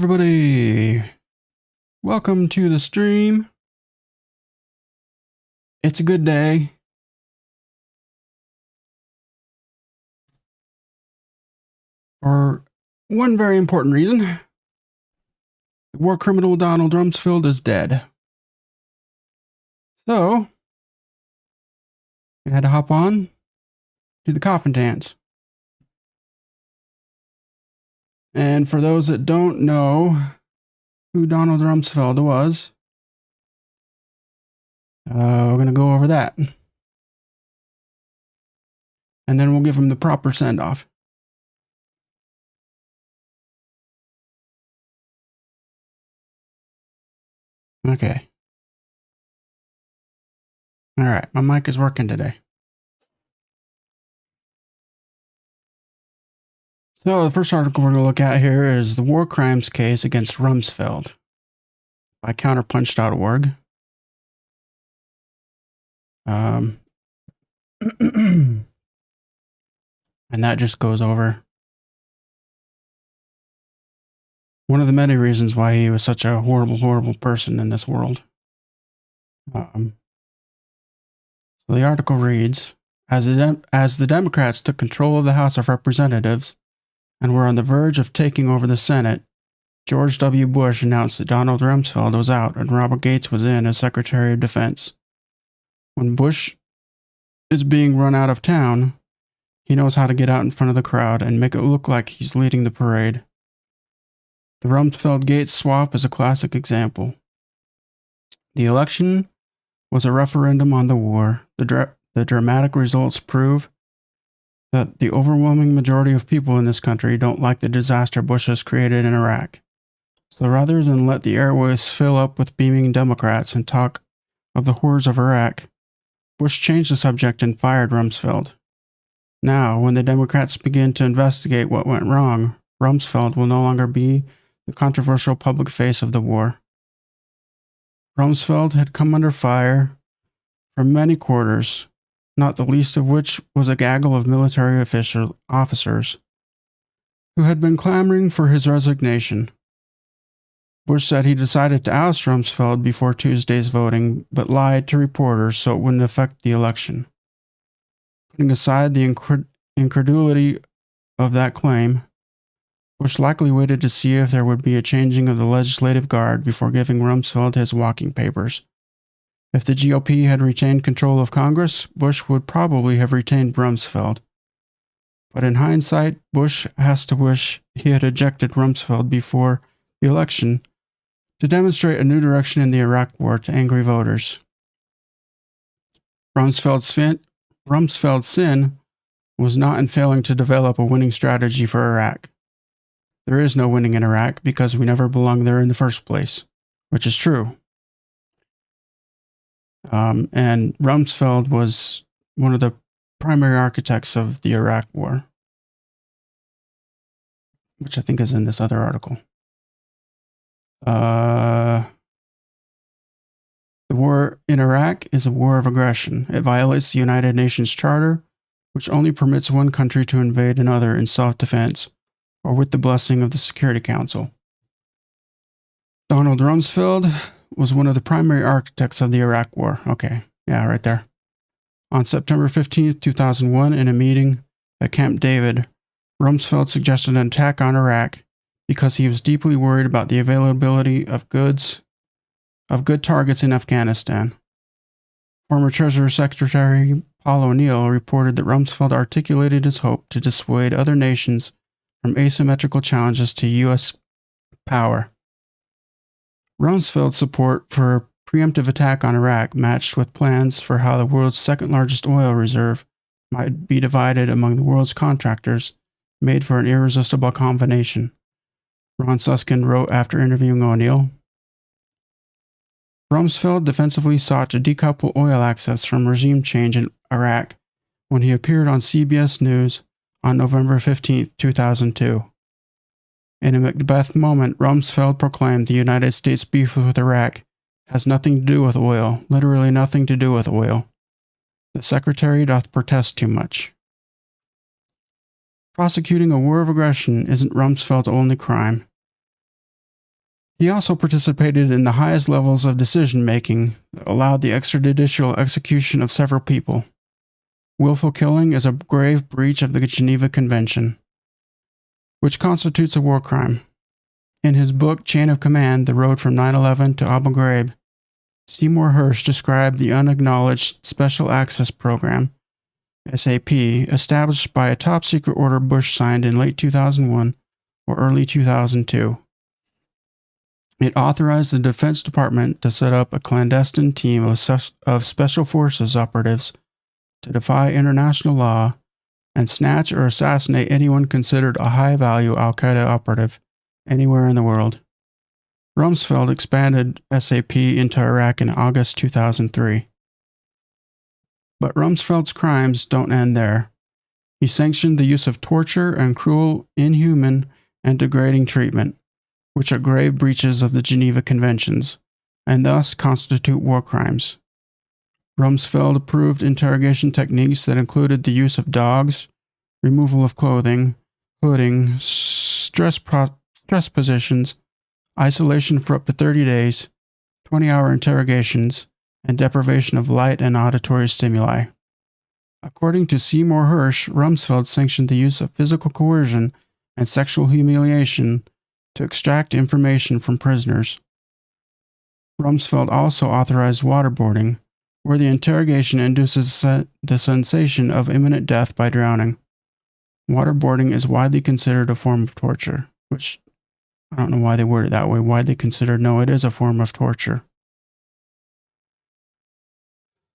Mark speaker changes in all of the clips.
Speaker 1: everybody. Welcome to the stream. It's a good day. For one very important reason. The war criminal Donald Rumsfeld is dead. So, we had to hop on to the Coffin dance. And for those that don't know who Donald Rumsfeld was, we're going to go over that. And then we'll give him the proper send-off. Okay. All right, my mic is working today. So the first article we're going to look at here is the war crimes case against Rumsfeld by counterpunch.org. And that just goes over one of the many reasons why he was such a horrible, horrible person in this world. So the article reads, as the Democrats took control of the House of Representatives and were on the verge of taking over the Senate, George W. Bush announced that Donald Rumsfeld was out and Robert Gates was in as Secretary of Defense. When Bush is being run out of town, he knows how to get out in front of the crowd and make it look like he's leading the parade. The Rumsfeld-Gates swap is a classic example. The election was a referendum on the war. The dramatic results prove that the overwhelming majority of people in this country don't like the disaster Bush has created in Iraq. So rather than let the airwaves fill up with beaming Democrats and talk of the horrors of Iraq, Bush changed the subject and fired Rumsfeld. Now, when the Democrats begin to investigate what went wrong, Rumsfeld will no longer be the controversial public face of the war. Rumsfeld had come under fire from many quarters, not the least of which was a gaggle of military officers who had been clamoring for his resignation. Bush said he decided to oust Rumsfeld before Tuesday's voting, but lied to reporters so it wouldn't affect the election. Putting aside the incredulity of that claim, Bush likely waited to see if there would be a changing of the legislative guard before giving Rumsfeld his walking papers. If the GOP had retained control of Congress, Bush would probably have retained Rumsfeld. But in hindsight, Bush has to wish he had ejected Rumsfeld before the election to demonstrate a new direction in the Iraq war to angry voters. Rumsfeld's sin was not in failing to develop a winning strategy for Iraq. There is no winning in Iraq because we never belonged there in the first place, which is true. And Rumsfeld was one of the primary architects of the Iraq war, which I think is in this other article. The war in Iraq is a war of aggression. It violates the United Nations Charter, which only permits one country to invade another in self-defense or with the blessing of the Security Council. Donald Rumsfeld was one of the primary architects of the Iraq War. Okay, yeah, right there. On September 15, 2001, in a meeting at Camp David, Rumsfeld suggested an attack on Iraq because he was deeply worried about the availability of good targets in Afghanistan. Former Treasury Secretary Paul O'Neill reported that Rumsfeld articulated his hope to dissuade other nations from asymmetrical challenges to U.S. power. Rumsfeld's support for a preemptive attack on Iraq matched with plans for how the world's second-largest oil reserve might be divided among the world's contractors, made for an irresistible combination. Ron Susskind wrote after interviewing O'Neill, Rumsfeld defensively sought to decouple oil access from regime change in Iraq when he appeared on CBS News on November 15, 2002. In a Macbeth moment, Rumsfeld proclaimed the United States' beef with Iraq has nothing to do with oil, literally nothing to do with oil. The Secretary doth protest too much. Prosecuting a war of aggression isn't Rumsfeld's only crime. He also participated in the highest levels of decision-making that allowed the extrajudicial execution of several people. Willful killing is a grave breach of the Geneva Convention, which constitutes a war crime. In his book Chain of Command, The Road from 9/11 to Abu Ghraib, Seymour Hersh described the Unacknowledged Special Access Program, SAP, established by a top-secret order Bush signed in late 2001 or early 2002. It authorized the Defense Department to set up a clandestine team of Special Forces operatives to defy international law and snatch or assassinate anyone considered a high-value al-Qaeda operative anywhere in the world. Rumsfeld expanded SAP into Iraq in August 2003. But Rumsfeld's crimes don't end there. He sanctioned the use of torture and cruel, inhuman, and degrading treatment, which are grave breaches of the Geneva Conventions, and thus constitute war crimes. Rumsfeld approved interrogation techniques that included the use of dogs, removal of clothing, hooding, stress positions, isolation for up to 30 days, 20-hour interrogations, and deprivation of light and auditory stimuli. According to Seymour Hersh, Rumsfeld sanctioned the use of physical coercion and sexual humiliation to extract information from prisoners. Rumsfeld also authorized waterboarding, where the interrogation induces the sensation of imminent death by drowning. Waterboarding is widely considered a form of torture, which I don't know why they word it that way. Widely considered, no, it is a form of torture.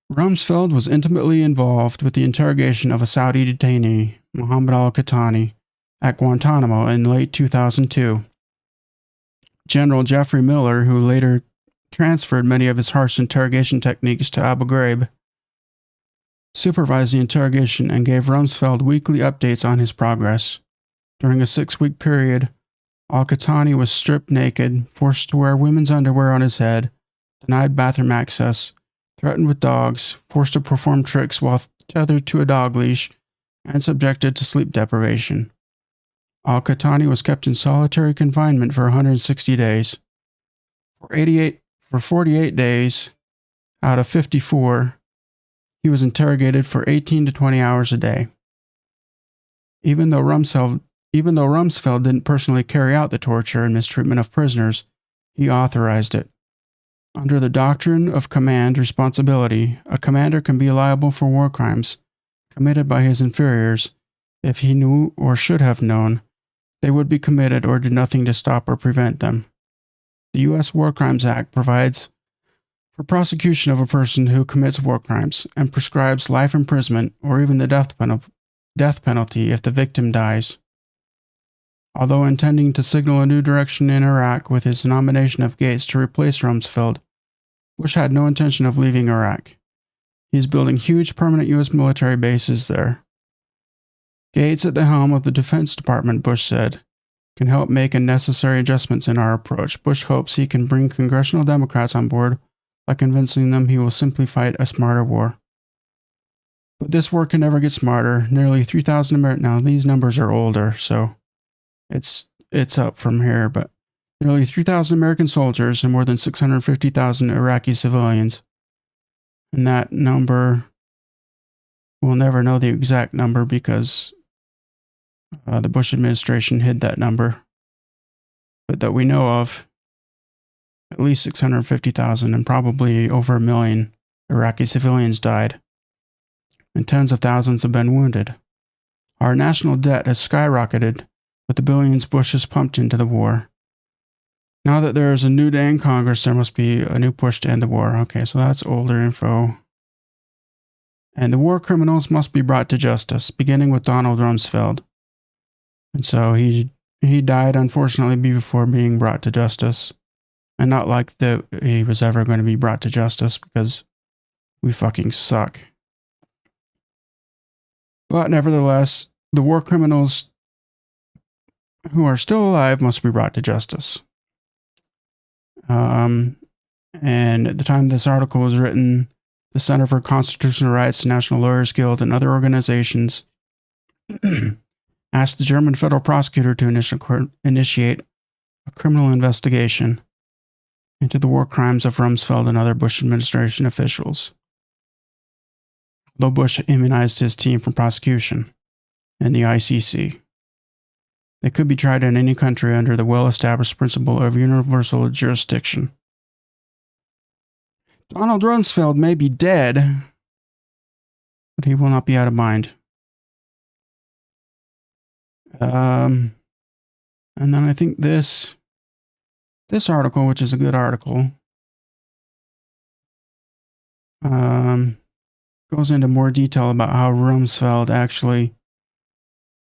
Speaker 1: Rumsfeld was intimately involved with the interrogation of a Saudi detainee, Mohammed al-Qahtani, at Guantanamo in late 2002. General Jeffrey Miller, who later transferred many of his harsh interrogation techniques to Abu Ghraib, supervised the interrogation and gave Rumsfeld weekly updates on his progress. During a 6-week period, al-Qahtani was stripped naked, forced to wear women's underwear on his head, denied bathroom access, threatened with dogs, forced to perform tricks while tethered to a dog leash, and subjected to sleep deprivation. Al-Qahtani was kept in solitary confinement for 160 days. For 48 days out of 54, he was interrogated for 18 to 20 hours a day. Even though Rumsfeld didn't personally carry out the torture and mistreatment of prisoners, he authorized it. Under the doctrine of command responsibility, a commander can be liable for war crimes committed by his inferiors if he knew or should have known they would be committed or did nothing to stop or prevent them. The U.S. War Crimes Act provides for prosecution of a person who commits war crimes and prescribes life imprisonment or even the death penalty if the victim dies. Although intending to signal a new direction in Iraq with his nomination of Gates to replace Rumsfeld, Bush had no intention of leaving Iraq. He is building huge permanent U.S. military bases there. Gates, at the helm of the Defense Department, Bush said, can help make necessary adjustments in our approach. Bush hopes he can bring congressional Democrats on board by convincing them he will simply fight a smarter war. But this war can never get smarter. Nearly 3,000 Americans, now these numbers are older, so it's up from here, but nearly 3,000 American soldiers and more than 650,000 Iraqi civilians. And that number, we'll never know the exact number because the Bush administration hid that number. But that we know of, at least 650,000 and probably over 1 million Iraqi civilians died. And tens of thousands have been wounded. Our national debt has skyrocketed with the billions Bush has pumped into the war. Now that there is a new day in Congress, there must be a new push to end the war. Okay, so that's older info. And the war criminals must be brought to justice, beginning with Donald Rumsfeld. And so he died, unfortunately, before being brought to justice. And not like that he was ever going to be brought to justice, because we fucking suck. But nevertheless, the war criminals who are still alive must be brought to justice. And at the time this article was written, the Center for Constitutional Rights, the National Lawyers Guild, and other organizations asked the German federal prosecutor to initiate a criminal investigation into the war crimes of Rumsfeld and other Bush administration officials, although Bush immunized his team from prosecution in the ICC. They could be tried in any country under the well-established principle of universal jurisdiction. Donald Rumsfeld may be dead, but he will not be out of mind. And then I think this article, which is a good article, goes into more detail about how Rumsfeld actually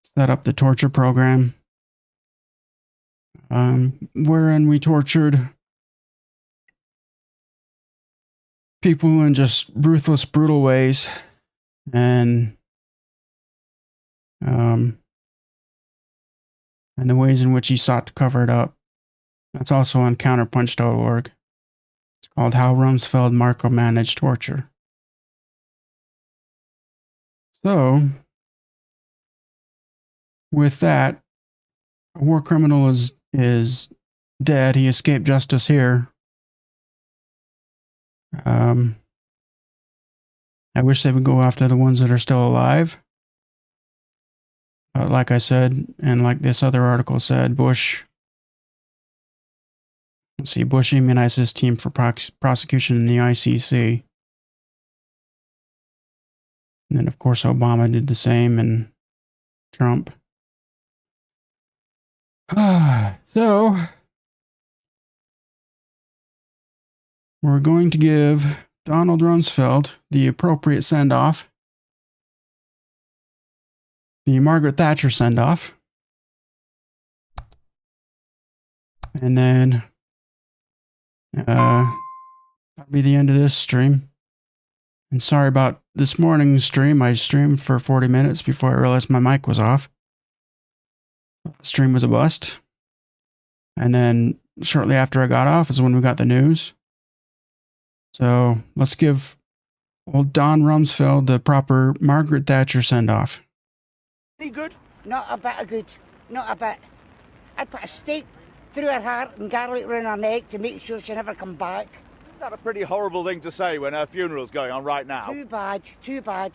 Speaker 1: set up the torture program, wherein we tortured people in just ruthless, brutal ways, and the ways in which he sought to cover it up. That's also on counterpunch.org. It's called How Rumsfeld Micromanaged Torture. So, with that, a war criminal is dead. He escaped justice here. I wish they would go after the ones that are still alive. But like I said, and like this other article said, Bush immunized his team for prosecution in the ICC. And then, of course, Obama did the same, and Trump. So, we're going to give Donald Rumsfeld the appropriate send-off, the Margaret Thatcher send-off, and then that'll be the end of this stream. And sorry about this morning's stream. I streamed for 40 minutes before I realized my mic was off. The stream was a bust. And then shortly after I got off is when we got the news. So let's give old Don Rumsfeld the proper Margaret Thatcher send-off.
Speaker 2: Any good? Not a bit of good. Not a bit. I'd put a stake through her heart and garlic round her neck to make sure she never come back.
Speaker 3: Isn't that a pretty horrible thing to say when her funeral's going on right now?
Speaker 2: Too bad, too bad.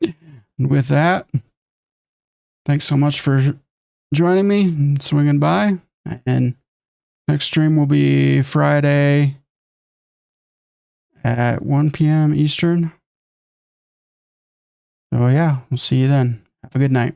Speaker 1: And with that, thanks so much for joining me and swinging by. And next stream will be Friday at 1 p.m. Eastern. So yeah, we'll see you then. Have a good night.